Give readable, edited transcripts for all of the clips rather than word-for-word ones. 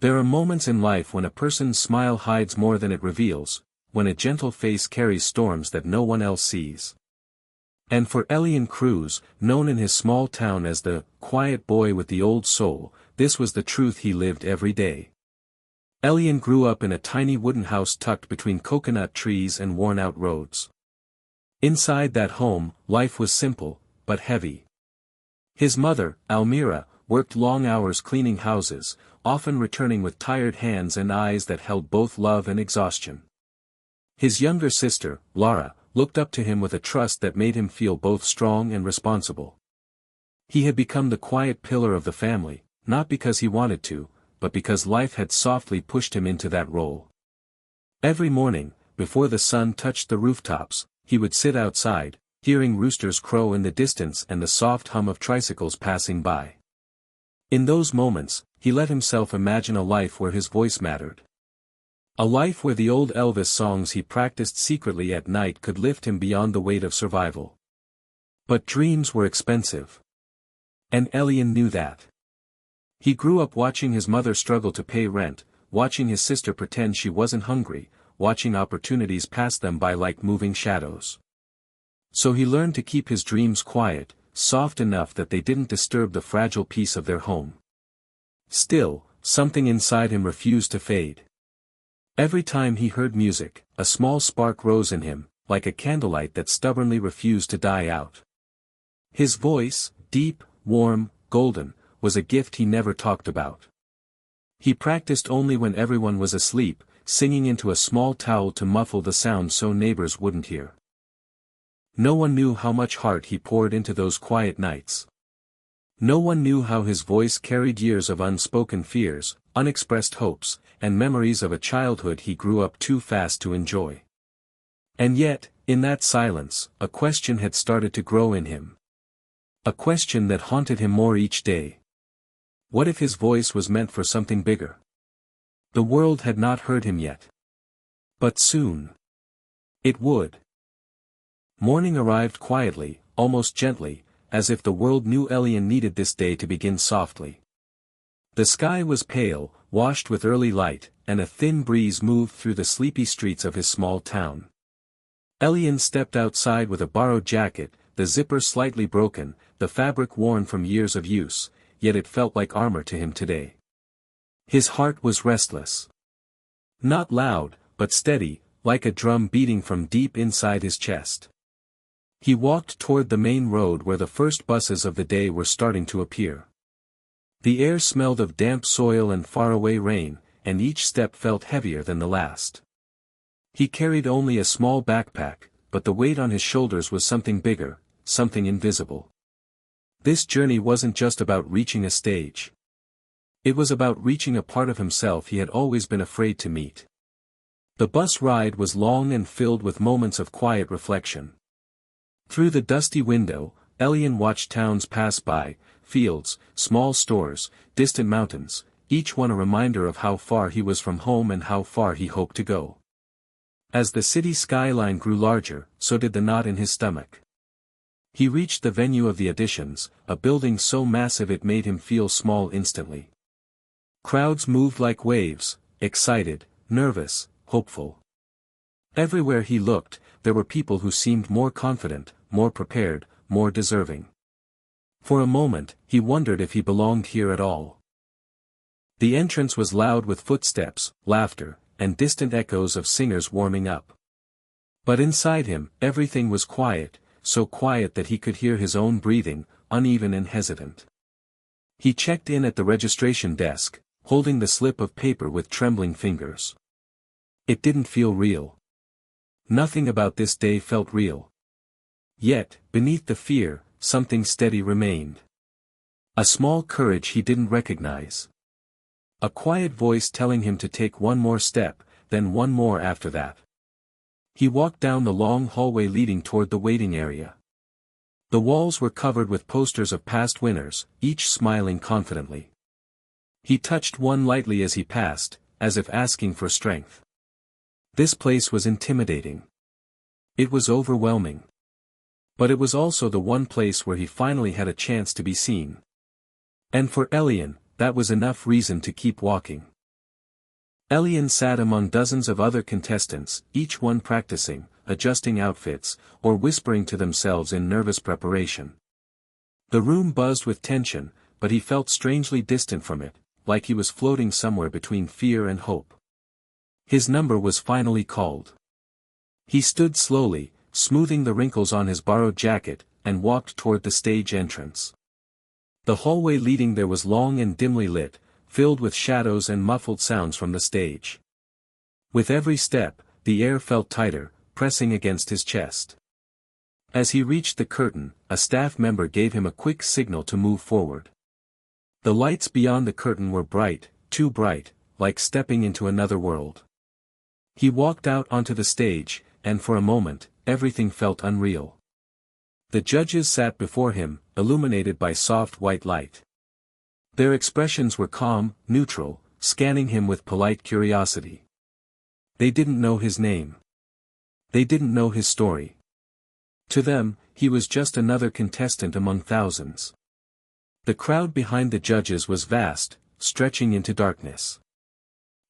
There are moments in life when a person's smile hides more than it reveals, when a gentle face carries storms that no one else sees. And for Ellen Cruz, known in his small town as the quiet boy with the old soul, this was the truth he lived every day. Ellen grew up in a tiny wooden house tucked between coconut trees and worn-out roads. Inside that home, life was simple, but heavy. His mother, Almira, worked long hours cleaning houses, often returning with tired hands and eyes that held both love and exhaustion. His younger sister, Laura, looked up to him with a trust that made him feel both strong and responsible. He had become the quiet pillar of the family, not because he wanted to, but because life had softly pushed him into that role. Every morning, before the sun touched the rooftops, he would sit outside, hearing roosters crow in the distance and the soft hum of tricycles passing by. In those moments, he let himself imagine a life where his voice mattered. A life where the old Elvis songs he practiced secretly at night could lift him beyond the weight of survival. But dreams were expensive. And Ellen knew that. He grew up watching his mother struggle to pay rent, watching his sister pretend she wasn't hungry, watching opportunities pass them by like moving shadows. So he learned to keep his dreams quiet, soft enough that they didn't disturb the fragile peace of their home. Still, something inside him refused to fade. Every time he heard music, a small spark rose in him, like a candlelight that stubbornly refused to die out. His voice, deep, warm, golden, was a gift he never talked about. He practiced only when everyone was asleep, singing into a small towel to muffle the sound so neighbors wouldn't hear. No one knew how much heart he poured into those quiet nights. No one knew how his voice carried years of unspoken fears, unexpressed hopes, and memories of a childhood he grew up too fast to enjoy. And yet, in that silence, a question had started to grow in him. A question that haunted him more each day. What if his voice was meant for something bigger? The world had not heard him yet. But soon. It would. Morning arrived quietly, almost gently, as if the world knew Ellen needed this day to begin softly. The sky was pale, washed with early light, and a thin breeze moved through the sleepy streets of his small town. Ellen stepped outside with a borrowed jacket, the zipper slightly broken, the fabric worn from years of use, yet it felt like armor to him today. His heart was restless. Not loud, but steady, like a drum beating from deep inside his chest. He walked toward the main road where the first buses of the day were starting to appear. The air smelled of damp soil and faraway rain, and each step felt heavier than the last. He carried only a small backpack, but the weight on his shoulders was something bigger, something invisible. This journey wasn't just about reaching a stage. It was about reaching a part of himself he had always been afraid to meet. The bus ride was long and filled with moments of quiet reflection. Through the dusty window, Ellen watched towns pass by, fields, small stores, distant mountains, each one a reminder of how far he was from home and how far he hoped to go. As the city skyline grew larger, so did the knot in his stomach. He reached the venue of the auditions, a building so massive it made him feel small instantly. Crowds moved like waves, excited, nervous, hopeful. Everywhere he looked, there were people who seemed more confident, more prepared, more deserving. For a moment, he wondered if he belonged here at all. The entrance was loud with footsteps, laughter, and distant echoes of singers warming up. But inside him, everything was quiet, so quiet that he could hear his own breathing, uneven and hesitant. He checked in at the registration desk, holding the slip of paper with trembling fingers. It didn't feel real. Nothing about this day felt real. Yet, beneath the fear, something steady remained. A small courage he didn't recognize. A quiet voice telling him to take one more step, then one more after that. He walked down the long hallway leading toward the waiting area. The walls were covered with posters of past winners, each smiling confidently. He touched one lightly as he passed, as if asking for strength. This place was intimidating. It was overwhelming. But it was also the one place where he finally had a chance to be seen. And for Ellen, that was enough reason to keep walking. Ellen sat among dozens of other contestants, each one practicing, adjusting outfits, or whispering to themselves in nervous preparation. The room buzzed with tension, but he felt strangely distant from it, like he was floating somewhere between fear and hope. His number was finally called. He stood slowly, smoothing the wrinkles on his borrowed jacket, and walked toward the stage entrance. The hallway leading there was long and dimly lit, filled with shadows and muffled sounds from the stage. With every step, the air felt tighter, pressing against his chest. As he reached the curtain, a staff member gave him a quick signal to move forward. The lights beyond the curtain were bright, too bright, like stepping into another world. He walked out onto the stage, and for a moment, everything felt unreal. The judges sat before him, illuminated by soft white light. Their expressions were calm, neutral, scanning him with polite curiosity. They didn't know his name. They didn't know his story. To them, he was just another contestant among thousands. The crowd behind the judges was vast, stretching into darkness.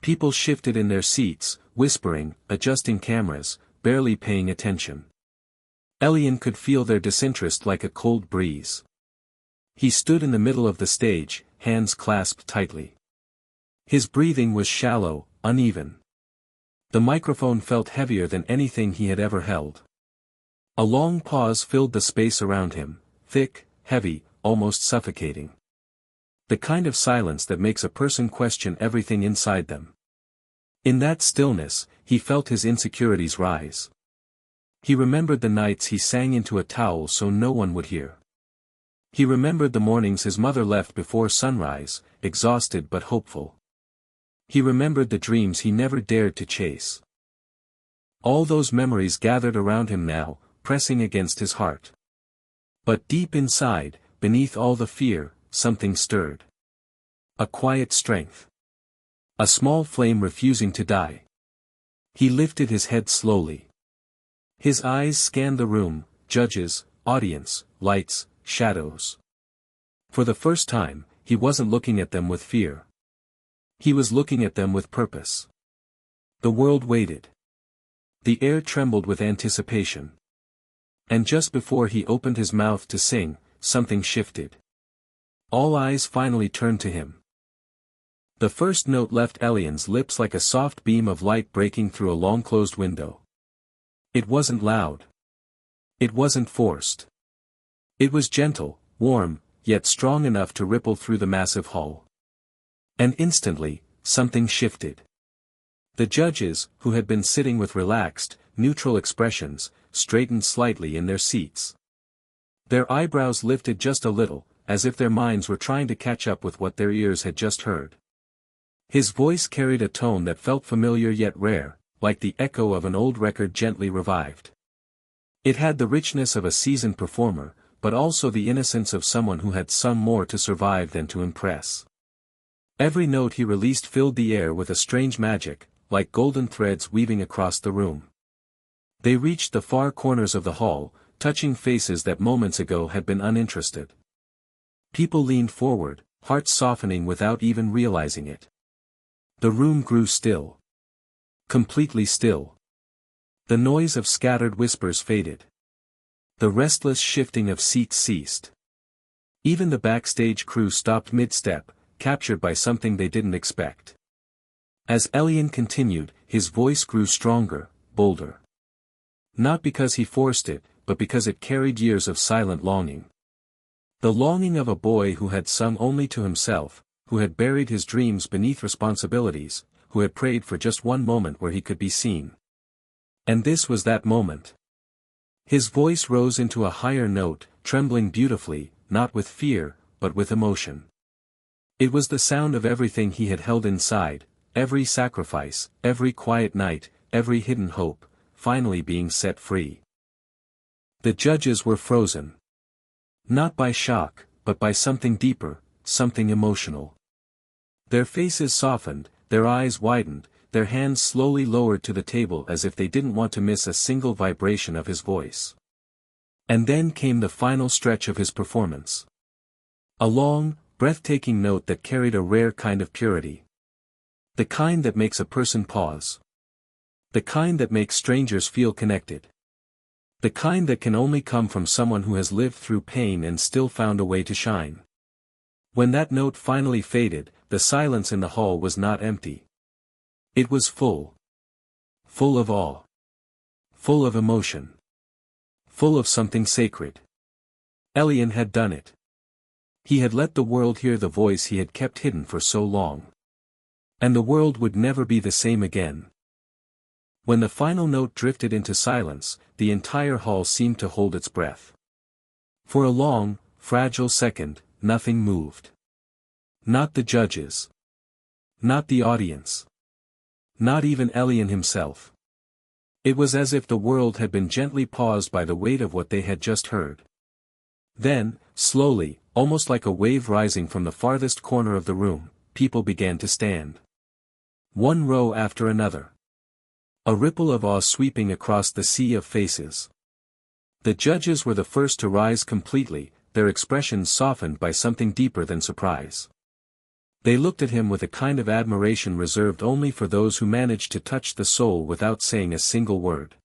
People shifted in their seats, whispering, adjusting cameras, barely paying attention. Ellen could feel their disinterest like a cold breeze. He stood in the middle of the stage, hands clasped tightly. His breathing was shallow, uneven. The microphone felt heavier than anything he had ever held. A long pause filled the space around him, thick, heavy, almost suffocating. The kind of silence that makes a person question everything inside them. In that stillness, he felt his insecurities rise. He remembered the nights he sang into a towel so no one would hear. He remembered the mornings his mother left before sunrise, exhausted but hopeful. He remembered the dreams he never dared to chase. All those memories gathered around him now, pressing against his heart. But deep inside, beneath all the fear, something stirred. A quiet strength. A small flame refusing to die. He lifted his head slowly. His eyes scanned the room, judges, audience, lights, shadows. For the first time, he wasn't looking at them with fear. He was looking at them with purpose. The world waited. The air trembled with anticipation. And just before he opened his mouth to sing, something shifted. All eyes finally turned to him. The first note left Ellen's lips like a soft beam of light breaking through a long-closed window. It wasn't loud. It wasn't forced. It was gentle, warm, yet strong enough to ripple through the massive hall. And instantly, something shifted. The judges, who had been sitting with relaxed, neutral expressions, straightened slightly in their seats. Their eyebrows lifted just a little, as if their minds were trying to catch up with what their ears had just heard. His voice carried a tone that felt familiar yet rare, like the echo of an old record gently revived. It had the richness of a seasoned performer, but also the innocence of someone who had sung more to survive than to impress. Every note he released filled the air with a strange magic, like golden threads weaving across the room. They reached the far corners of the hall, touching faces that moments ago had been uninterested. People leaned forward, hearts softening without even realizing it. The room grew still. Completely still. The noise of scattered whispers faded. The restless shifting of seats ceased. Even the backstage crew stopped mid-step, captured by something they didn't expect. As Ellen continued, his voice grew stronger, bolder. Not because he forced it, but because it carried years of silent longing. The longing of a boy who had sung only to himself, who had buried his dreams beneath responsibilities, who had prayed for just one moment where he could be seen. And this was that moment. His voice rose into a higher note, trembling beautifully, not with fear, but with emotion. It was the sound of everything he had held inside, every sacrifice, every quiet night, every hidden hope, finally being set free. The judges were frozen. Not by shock, but by something deeper, something emotional. Their faces softened, their eyes widened, their hands slowly lowered to the table as if they didn't want to miss a single vibration of his voice. And then came the final stretch of his performance. A long, breathtaking note that carried a rare kind of purity. The kind that makes a person pause. The kind that makes strangers feel connected. The kind that can only come from someone who has lived through pain and still found a way to shine. When that note finally faded, the silence in the hall was not empty. It was full. Full of awe. Full of emotion. Full of something sacred. Ellen had done it. He had let the world hear the voice he had kept hidden for so long. And the world would never be the same again. When the final note drifted into silence, the entire hall seemed to hold its breath. For a long, fragile second, nothing moved. Not the judges. Not the audience. Not even Ellen himself. It was as if the world had been gently paused by the weight of what they had just heard. Then, slowly, almost like a wave rising from the farthest corner of the room, people began to stand. One row after another. A ripple of awe sweeping across the sea of faces. The judges were the first to rise completely, their expressions softened by something deeper than surprise. They looked at him with a kind of admiration reserved only for those who managed to touch the soul without saying a single word.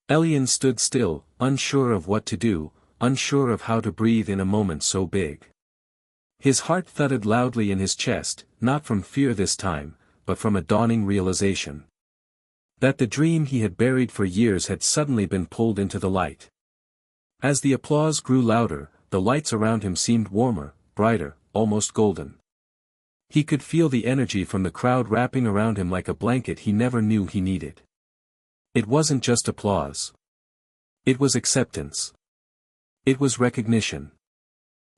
Ellen stood still, unsure of what to do, unsure of how to breathe in a moment so big. His heart thudded loudly in his chest, not from fear this time, but from a dawning realization. That the dream he had buried for years had suddenly been pulled into the light. As the applause grew louder, the lights around him seemed warmer, brighter, almost golden. He could feel the energy from the crowd wrapping around him like a blanket he never knew he needed. It wasn't just applause. It was acceptance. It was recognition.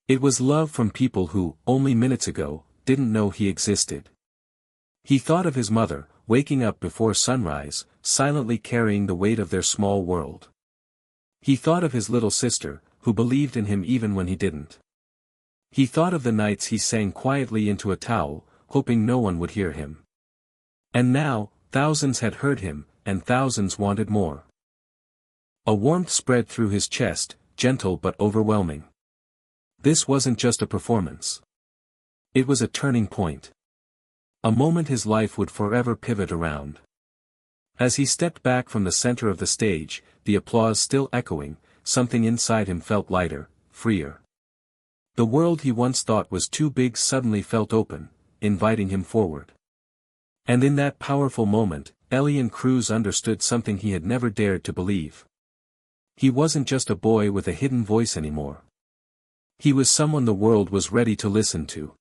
It was love from people who, only minutes ago, didn't know he existed. He thought of his mother, waking up before sunrise, silently carrying the weight of their small world. He thought of his little sister, who believed in him even when he didn't. He thought of the nights he sang quietly into a towel, hoping no one would hear him. And now, thousands had heard him, and thousands wanted more. A warmth spread through his chest, gentle but overwhelming. This wasn't just a performance. It was a turning point. A moment his life would forever pivot around. As he stepped back from the center of the stage, the applause still echoing, something inside him felt lighter, freer. The world he once thought was too big suddenly felt open, inviting him forward. And in that powerful moment, Ellen Cruz understood something he had never dared to believe. He wasn't just a boy with a hidden voice anymore. He was someone the world was ready to listen to.